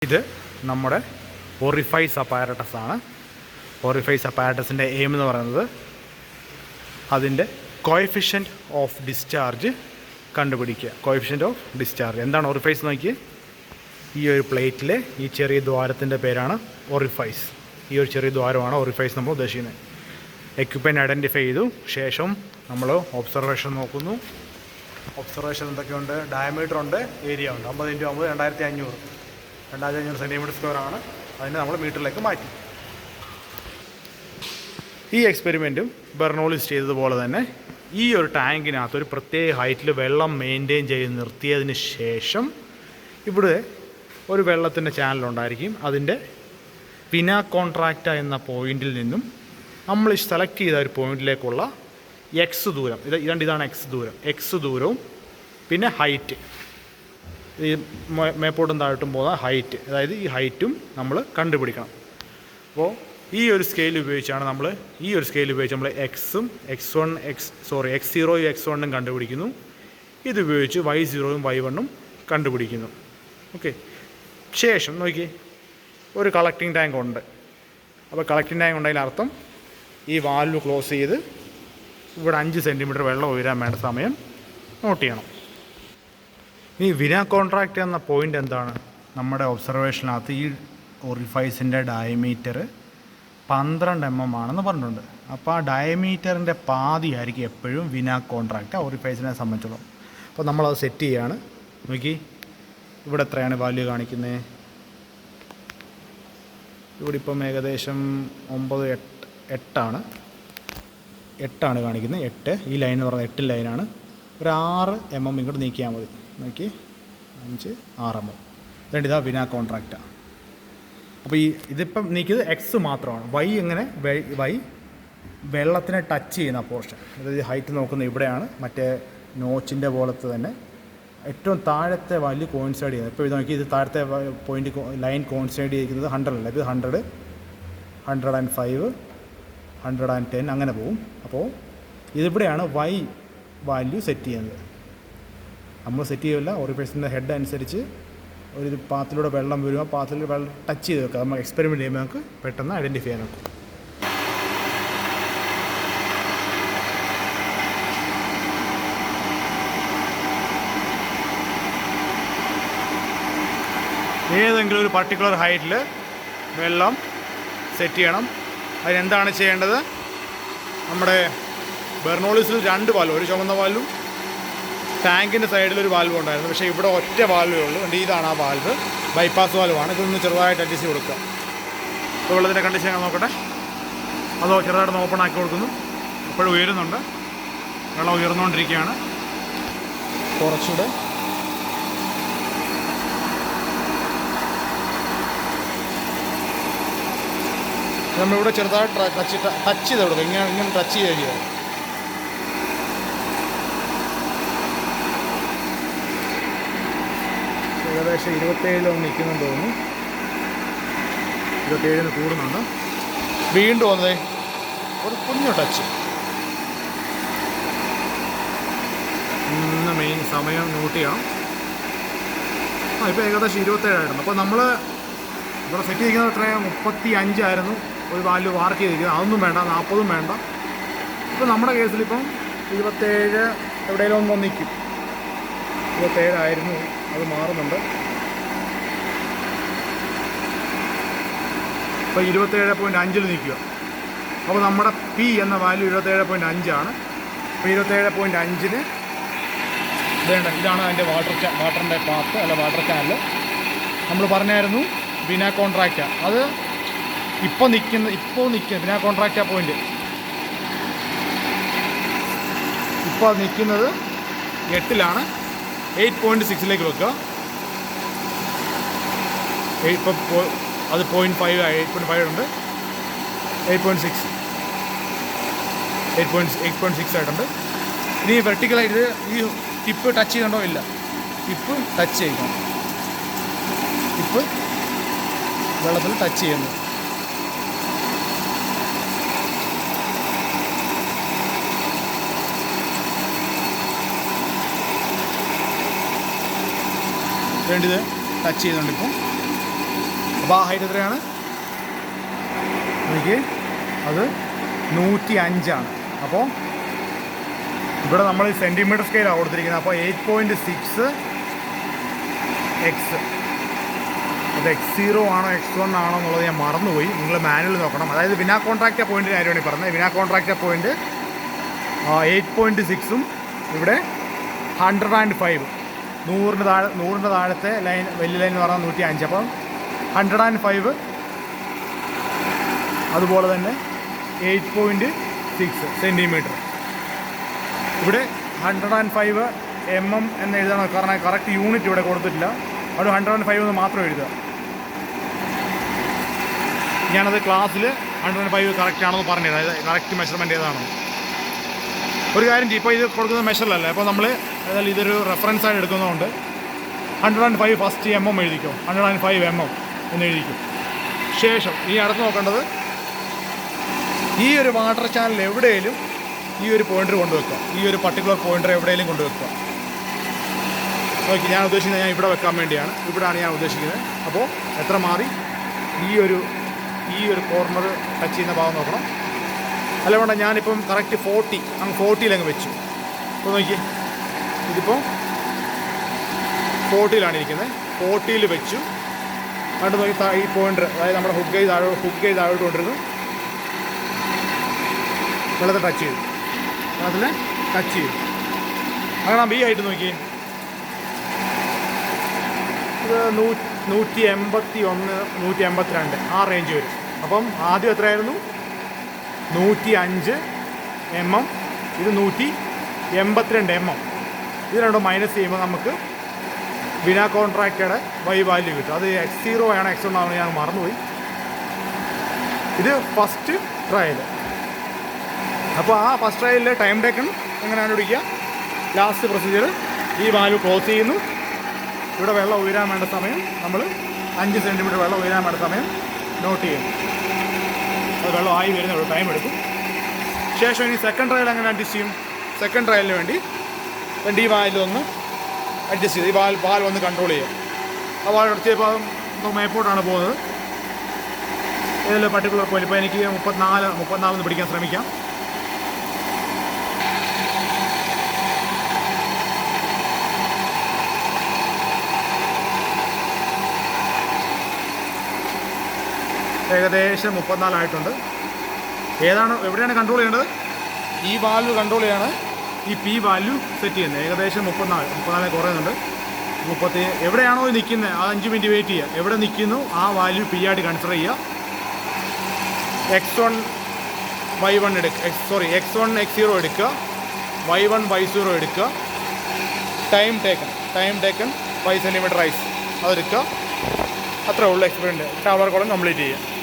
ഇത് നമ്മുടെ orifice apparatus ആണ്. ഓറിഫൈസ് അപ്പാരറ്റസിൻ്റെ എയിം എന്ന് പറയുന്നത് അതിൻ്റെ കോഎഫിഷ്യൻറ്റ് ഓഫ് ഡിസ്ചാർജ് കണ്ടുപിടിക്കുക. കോഎഫിഷ്യൻറ്റ് ഓഫ് ഡിസ്ചാർജ് എന്താണ് ഓറിഫൈസ് നോക്കി? ഈ ഒരു പ്ലേറ്റിലെ ഈ ചെറിയ ദ്വാരത്തിൻ്റെ പേരാണ് ഓറിഫൈസ്. ഈ ഒരു ചെറിയ ദ്വാരമാണ് ഓറിഫൈസ് നമ്മൾ ഉദ്ദേശിക്കുന്നത്. എക്യുപ്മെൻറ്റ് ഐഡൻറ്റിഫൈ ചെയ്തു ശേഷം നമ്മൾ ഒബ്സർവേഷൻ നോക്കുന്നു. ഒബ്സർവേഷൻ എന്തൊക്കെയുണ്ട്? ഡയമീറ്റർ ഉണ്ട്, ഏരിയ ഉണ്ട്. 50 × 50 2500 സെൻറ്റിമീറ്റർ സ്ക്വയർ ആണ്. അതിനെ നമ്മൾ മീറ്ററിലേക്ക് മാറ്റി. ഈ എക്സ്പെരിമെൻറ്റും ബെർണോളിസ് ചെയ്തതുപോലെ തന്നെ ഈ ഒരു ടാങ്കിനകത്ത് ഒരു പ്രത്യേക ഹൈറ്റിൽ വെള്ളം മെയിൻറ്റെയിൻ ചെയ്ത് നിർത്തിയതിന് ശേഷം ഇവിടെ ഒരു വെള്ളത്തിൻ്റെ ചാനലുണ്ടായിരിക്കും. അതിൻ്റെ പിനാ കോൺട്രാക്റ്റ എന്ന പോയിന്റിൽ നിന്നും നമ്മൾ സെലക്ട് ചെയ്ത ഒരു പോയിന്റിലേക്കുള്ള എക്സ് ദൂരം, ഇതാണ് എക്സ് ദൂരം. എക്സ് ദൂരവും പിന്നെ ഹൈറ്റ്, ഈ മേപ്പോട്ടും താഴോട്ടും പോകുന്ന ഹൈറ്റ്, അതായത് ഈ ഹൈറ്റും നമ്മൾ കണ്ടുപിടിക്കണം. അപ്പോൾ ഈ ഒരു സ്കെയിൽ ഉപയോഗിച്ചാണ് നമ്മൾ എക്സും x0 x1 കണ്ടുപിടിക്കുന്നു. ഇതുപയോഗിച്ച് y0 y1 കണ്ടുപിടിക്കുന്നു. ഓക്കെ, ശേഷം നോക്കി ഒരു കളക്റ്റിംഗ് ടാങ്ക് ഉണ്ട്. അപ്പോൾ കളക്റ്റിംഗ് ടാങ്ക് ഉണ്ടെങ്കിൽ അർത്ഥം ഈ വാൽവ് ക്ലോസ് ചെയ്ത് ഇവിടെ 5 സെൻറ്റിമീറ്റർ വെള്ളം ഉയരാൻ വേണ്ട സമയം നോട്ട് ചെയ്യണം. ഈ വിനാ കോൺട്രാക്റ്റ് എന്ന പോയിൻ്റ് എന്താണ്? നമ്മുടെ ഒബ്സർവേഷനകത്ത് ഈ ഓറിഫൈസിൻ്റെ ഡയമീറ്റർ 12 mm ആണെന്ന് പറഞ്ഞിട്ടുണ്ട്. അപ്പോൾ ആ ഡയമീറ്ററിൻ്റെ പാതിയായിരിക്കും എപ്പോഴും വിനാ കോൺട്രാക്റ്റ് ഓറിഫൈസിനെ സംബന്ധിച്ചോളം. അപ്പോൾ നമ്മളത് സെറ്റ് ചെയ്യുകയാണ്. നോക്കി ഇവിടെ എത്രയാണ് വാല്യൂ കാണിക്കുന്നത്? ഇവിടെ ഇപ്പം ഏകദേശം 8 കാണിക്കുന്നത്. 8 ഈ ലൈൻ എന്ന് പറഞ്ഞാൽ 8 ലൈനാണ്. ഒരു 6 mm ഇങ്ങോട്ട് നീക്കിയാൽ മതി. നോക്കി 5 6 mm. അതുകൊണ്ട് ഇതാ വിനാ കോൺട്രാക്റ്റാണ്. അപ്പോൾ ഇതിപ്പം നീക്കിയത് എക്സ് മാത്രമാണ്. വൈ വെള്ളത്തിനെ ടച്ച് ചെയ്യുന്ന പോർഷൻ, അതായത് ഹൈറ്റ് നോക്കുന്ന ഇവിടെയാണ്. മറ്റേ നോച്ചിൻ്റെ പോലത്തെ തന്നെ ഏറ്റവും താഴത്തെ വാല്യൂ കോയിൻസൈഡ് ചെയ്യുന്നത്. ഇപ്പോൾ ഇത് നോക്കി, ഇത് താഴത്തെ പോയിൻ്റ് ലൈൻ കോയിൻസൈഡ് ചെയ്തിരിക്കുന്നത് 100 അല്ല, ഇത് 100, 105, 110 അങ്ങനെ പോകും. അപ്പോൾ ഇതിവിടെയാണ് വൈ വാല്യൂ സെറ്റ് ചെയ്യുന്നത്. നമ്മൾ സെറ്റ് ചെയ്യില്ല. ഓറിഫൈസിൻ്റെ ഹെഡ് അനുസരിച്ച് ഒരു പാത്തിലൂടെ വെള്ളം വരുമ്പോൾ പാത്തിൽ വെള്ളം ടച്ച് ചെയ്ത് വെക്കുക. നമ്മൾ എക്സ്പെരിമെൻറ്റ് ചെയ്യുമ്പോൾ നമുക്ക് പെട്ടെന്ന് ഐഡൻറ്റിഫൈ ചെയ്യാൻ നോക്കും. ഏതെങ്കിലും ഒരു പർട്ടിക്കുലർ ഹൈറ്റിൽ വെള്ളം സെറ്റ് ചെയ്യണം. അതിനെന്താണ് ചെയ്യേണ്ടത്? നമ്മുടെ ബെർണോളിസിൽ 2 വാൽവ്, ഒരു ചുവന്ന വാൽവും ടാങ്കിൻ്റെ സൈഡിലൊരു വാൽവ് ഉണ്ടായിരുന്നു. പക്ഷേ ഇവിടെ ഒറ്റ വാൽവേ ഉള്ളൂ. ഇതാണ് ആ വാൽവ്, ബൈപ്പാസ് വാൽവാണ്. ഇതൊന്ന് ചെറുതായിട്ട് അഡ്ജസ്റ്റ് ചെയ്ത് കൊടുക്കുക. ഇപ്പോൾ വെള്ളത്തിൻ്റെ കണ്ടീഷൻ നോക്കട്ടെ. അതോ ചെറുതായിട്ട് ഓപ്പൺ ആക്കി കൊടുക്കുന്നു. അപ്പോഴും ഉയരുന്നുണ്ട്, വെള്ളം ഉയർന്നുകൊണ്ടിരിക്കുകയാണ്. കുറച്ചുകൂടെ നമ്മളിവിടെ ചെറുതായിട്ട് ടച്ച് ചെയ്ത് കൊടുക്കുക. ഇങ്ങനെ ടച്ച് ചെയ്യുക. ഏകദേശം 27 നിൽക്കുന്നുണ്ട് തോന്നുന്നു. 27 കൂടുന്നുണ്ട്. വീണ്ടും വന്നേ ഒരു കുഞ്ഞു ടച്ച്. ഇന്ന് മെയിൻ സമയം നോട്ട് ചെയ്യാം. ഇപ്പോൾ ഏകദേശം 27 ആയിരുന്നു. അപ്പോൾ നമ്മൾ ഇവിടെ സെറ്റ് ചെയ്തിരിക്കുന്നത് എത്രയാണ്? 35 ആയിരുന്നു ഒരു വാല്യൂ മാർക്ക് ചെയ്തിരിക്കുന്നത്. അതൊന്നും വേണ്ട, 40 വേണ്ട. ഇപ്പോൾ നമ്മുടെ കേസിലിപ്പം 27 എവിടെയെങ്കിലും ഒന്ന് നിൽക്കും. 27 ആയിരുന്നു, അത് മാറുന്നുണ്ട്. ഇപ്പോൾ 27.5 നിൽക്കുക. അപ്പോൾ നമ്മുടെ പി എന്ന വാല്യൂ 27.5 ആണ്. അപ്പോൾ 27.5 വേണ്ട. ഇതാണ് അതിൻ്റെ വാട്ടറിൻ്റെ പാത്ത് അല്ല വാട്ടർ ചാനൽ. നമ്മൾ പറഞ്ഞായിരുന്നു വിനാ കോൺട്രാക്റ്റ. അത് ഇപ്പോൾ നിൽക്കുന്ന വിനാ കോൺട്രാക്റ്റ പോയിൻ്റ് ഇപ്പോൾ അത് നിൽക്കുന്നത് 8-ലാണ്. 8.6 വെക്കുക. ഇപ്പോൾ അത് 0.5 8.5 ഉണ്ട്. 8.6 ആയിട്ടുണ്ട്. ഇനി വെർട്ടിക്കലായിട്ട് ഈ ടിപ്പ് ടച്ച് ചെയ്യണ്ടോ? ഇല്ല, ടിപ്പ് ടച്ച് ചെയ്യണം. ടിപ്പ് വെള്ളത്തിൽ ടച്ച് ചെയ്യുന്നു. വേണ്ടത് ടച്ച് ചെയ്യുന്നുണ്ട്. ഇപ്പോൾ അപ്പോൾ ആ ഹൈറ്റ് എത്രയാണ്? എനിക്ക് അത് 105 അപ്പോൾ ഇവിടെ നമ്മൾ സെൻറ്റിമീറ്റർ സ്കെയിലാണ് കൊടുത്തിരിക്കുന്നത്. അപ്പോൾ 8.6 എക്സ്, അത് x0 ആണോ x1 ആണോ എന്നുള്ളത് ഞാൻ മറന്നുപോയി. നിങ്ങൾ മാനുവൽ നോക്കണം. അതായത് വിനാ കോൺട്രാക്റ്റ പോയിൻറ്റിന് കാര്യമാണ് പറഞ്ഞത്. വിനാ കോൺട്രാക്റ്റ പോയിൻറ്റ് 8.6 ഇവിടെ 105, 100 താഴത്തെ ലൈൻ, വലിയ ലൈൻ എന്ന് പറഞ്ഞാൽ 105. അപ്പം 105, അതുപോലെ തന്നെ 8.6 സെൻറ്റിമീറ്റർ. ഇവിടെ 105 mm എന്ന് എഴുതണം, കാരണം കറക്റ്റ് യൂണിറ്റ് ഇവിടെ കൊടുത്തിട്ടില്ല. അവിടെ 105 എന്ന് മാത്രം എഴുതുക. ഞാനത് ക്ലാസ്സിൽ 105 കറക്റ്റ് ആണെന്ന് പറഞ്ഞത്, അതായത് കറക്റ്റ് മെഷർമെൻറ്റ് ഏതാണെന്ന്. ഒരു കാര്യം ചെയ്യും, ഇപ്പോൾ ഇത് കൊടുക്കുന്ന മെഷറിലല്ല. അപ്പോൾ നമ്മൾ അതായത് ഇതൊരു റെഫറൻസ് ആയിട്ട് എടുക്കുന്നതുകൊണ്ട് 105 ഫസ്റ്റ് mm എഴുതിക്കും, 105 mm എന്ന് എഴുതിക്കും. ശേഷം ഈ അടുത്ത് നോക്കേണ്ടത്, ഈ ഒരു വാട്ടർ ചാനൽ എവിടെയെങ്കിലും ഈ ഒരു പോയിൻ്റർ കൊണ്ടുവെക്കുക, ഈ ഒരു പർട്ടിക്കുലർ പോയിൻ്റർ എവിടെയെങ്കിലും കൊണ്ടുവെക്കുക. ഓക്കെ, ഞാൻ ഉദ്ദേശിക്കുന്നത് ഞാൻ ഇവിടെ വെക്കാൻ വേണ്ടിയാണ്. ഇവിടെയാണ് ഞാൻ ഉദ്ദേശിക്കുന്നത്. അപ്പോൾ എത്ര മാറി? ഈ ഒരു കോർണർ ടച്ച് ചെയ്യുന്ന ഭാഗം നോക്കണം. അല്ല വേണ്ട, ഞാനിപ്പം കറക്റ്റ് 40 വെച്ചു. അപ്പോൾ നോക്കി, ഇതിപ്പോൾ 40 ഇരിക്കുന്നത്. 40 വെച്ചു. അതുകൊണ്ട് നോക്കി ഈ പോയിൻ്റർ, അതായത് നമ്മുടെ ഹുക്ക് ചെയ്ത് താഴോട്ട് കൊണ്ടിരുന്നു. വെള്ളത്തിൽ ടച്ച് ചെയ്തു, അങ്ങനെ ഈ ആയിട്ട് നോക്കി. ഇത് 181, 182 ആ റേഞ്ച് വരും. അപ്പം ആദ്യം എത്രയായിരുന്നു? 105 mm, ഇത് 182 mm. ഇത് രണ്ടും മൈനസ് ചെയ്യുമ്പോൾ നമുക്ക് വിനാ കോൺട്രാക്റ്റയുടെ വാല്യൂ കിട്ടും. അത് x0 ആണോ x1 ആണോ ഞാൻ മറന്നുപോയി. ഇത് ഫസ്റ്റ് ട്രയൽ. അപ്പോൾ ആ ഫസ്റ്റ് ട്രയലിൽ ടൈം ടേക്കൺ എങ്ങനെയാണ് പിടിക്കുക? ലാസ്റ്റ് പ്രൊസീജിയർ, ഈ വാൽവ് ക്ലോസ് ചെയ്യുന്നു. ഇവിടെ വെള്ളം ഉയരാൻ വേണ്ട സമയം നമ്മൾ 5 സെൻറ്റിമീറ്റർ വെള്ളം ഉയരാൻ വേണ്ട സമയം നോട്ട് ചെയ്യുന്നു. അത് വെള്ളം ആയി വരുന്ന ടൈം എടുക്കും. ശേഷം ഇനി സെക്കൻഡ് ട്രയൽ എങ്ങനെ അഡ്ജസ്റ്റ് ചെയ്യും? സെക്കൻഡ് ട്രയലിന് വേണ്ടി ഈ വാൽവ് അഡ്ജസ്റ്റ് ചെയ്ത് ഈ വാൽവ് ഒന്ന് കൺട്രോൾ ചെയ്യുക. ആ വാൽവ് അടച്ചപ്പോൾ മേപ്പോട്ടാണ് പോകുന്നത്. ഏതെങ്കിലും പർട്ടിക്കുലർ പോയിന്റ്, ഇപ്പോൾ എനിക്ക് 34 പിടിക്കാൻ ശ്രമിക്കാം. ഏകദേശം 34 ആയിട്ടുണ്ട്. എവിടെയാണ് കൺട്രോൾ ചെയ്യേണ്ടത്? ഈ വാൽവ് കൺട്രോൾ ചെയ്യാണ് ഈ പി വാല്യൂ സെറ്റ് ചെയ്യുന്നത്. ഏകദേശം 34 കുറയുന്നുണ്ട്. 30 എവിടെയാണോ നിൽക്കുന്നത് ആ 5 മിനിറ്റ് വെയിറ്റ് ചെയ്യുക. എവിടെ നിൽക്കുന്നു ആ വാല്യൂ പി ആയിട്ട് കൺസിഡർ ചെയ്യുക. x1 y1 x1 x0 എടുക്കുക, y1 y0 എടുക്കുക. ടൈം ടേക്കൺ 5 സെൻറ്റിമീറ്റർ റൈസ് അതെടുക്കുക. അത്രേ ഉള്ളൂ എക്സ്പെരിമെൻറ്റ്. ഷവർ കോളം കംപ്ലീറ്റ് ചെയ്യുക.